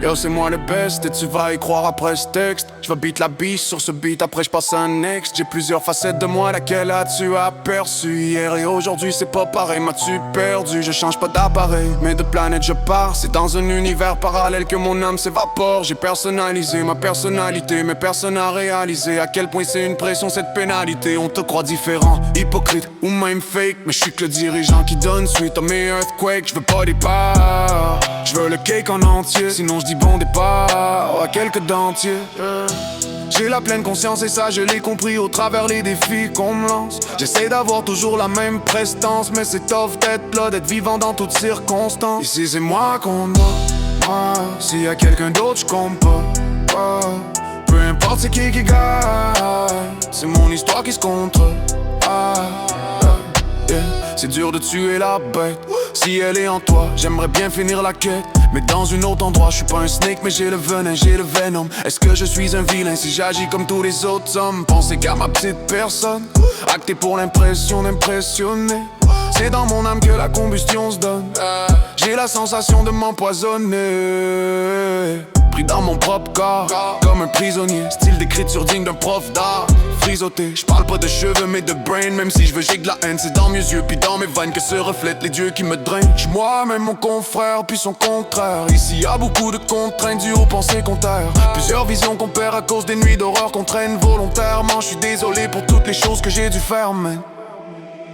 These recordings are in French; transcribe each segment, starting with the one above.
Yo, c'est moi le best et tu vas y croire après ce texte. Je vais beat la biche sur ce beat, après je passe à un next. J'ai plusieurs facettes de moi, laquelle as-tu aperçu? Hier et aujourd'hui c'est pas pareil, m'as-tu perdu? Je change pas d'appareil, mais de planète je pars. C'est dans un univers parallèle que mon âme s'évapore. J'ai personnalisé ma personnalité, mes personnes à réaliser. À quel point c'est une pression cette pénalité. On te croit différent, hypocrite ou même fake, mais je suis que le dirigeant qui donne suite à mes earthquakes. Je veux pas des parts, je veux le cake en entier. Sinon je dis bon départ à quelques dentiers. J'ai la pleine conscience et ça je l'ai compris au travers les défis qu'on me lance. J'essaie d'avoir toujours la même prestance, mais c'est tough d'être là, d'être vivant dans toutes circonstances. Ici c'est moi qu'on a, s'il y a quelqu'un d'autre je compte pas. Peu importe c'est qui gagne, c'est mon histoire qui se compte. Yeah. C'est dur de tuer la bête. Si elle est en toi, j'aimerais bien finir la quête, mais dans un autre endroit. Je suis pas un snake mais j'ai le venin, j'ai le venom. Est-ce que je suis un vilain si j'agis comme tous les autres hommes? Pensez qu'à ma petite personne, acté pour l'impression d'impressionner. C'est dans mon âme que la combustion se donne. J'ai la sensation de m'empoisonner, pris dans mon propre corps, comme un prisonnier. Style d'écriture digne d'un prof d'art. Frisoté, je parle pas de cheveux mais de brain. Même si je veux j'ai de la haine, c'est dans mes yeux puis dans mes veines que se reflètent les dieux qui me drainent. J'suis moi-même mon confrère puis son contraire. Ici y a beaucoup de contraintes dues aux pensées contraires. Plusieurs visions qu'on perd à cause des nuits d'horreur qu'on traîne volontairement. Je suis désolé pour toutes les choses que j'ai dû faire, man.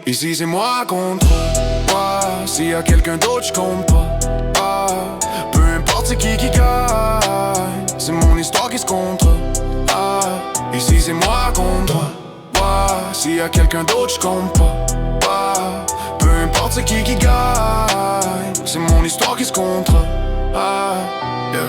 Ici c'est moi contre moi. S'il y a quelqu'un d'autre je compte pas. Peu importe c'est qui gagne, c'est mon histoire qui se compte. Ici c'est moi contre moi. S'il y a quelqu'un d'autre je compte pas. Peu importe c'est qui gagne, c'est mon histoire qui se compte. Yeah.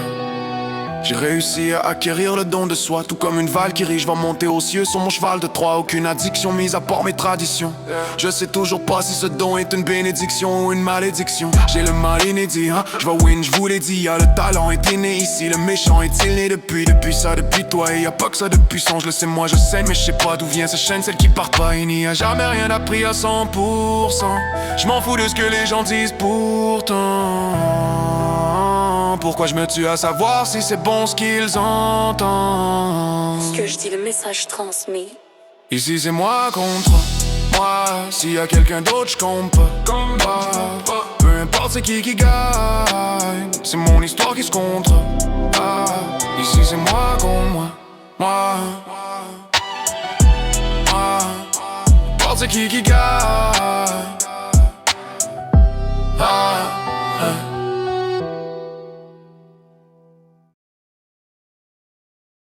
J'ai réussi à acquérir le don de soi, tout comme une valkyrie. Je vais monter aux cieux sur mon cheval de Troie. Aucune addiction mise à part mes traditions. Je sais toujours pas si ce don est une bénédiction ou une malédiction. J'ai le mal inédit, hein? Je vais win, je vous l'ai dit. Y'a le talent est né ici, le méchant est-il né depuis ça, depuis toi. Et y'a pas que ça de puissant, je le sais moi je saigne. Mais je sais pas d'où vient cette chaîne, celle qui part pas. Il n'y a jamais rien appris à 100%. Je m'en fous de ce que les gens disent pourtant. Pourquoi je me tue à savoir si c'est bon ce qu'ils entendent? Ce que je dis, le message transmis. Ici c'est moi contre moi. S'il y a quelqu'un d'autre je compte pas. Peu importe c'est qui gagne, c'est mon histoire qui se compte. Ici c'est moi contre moi. Peu importe c'est qui gagne.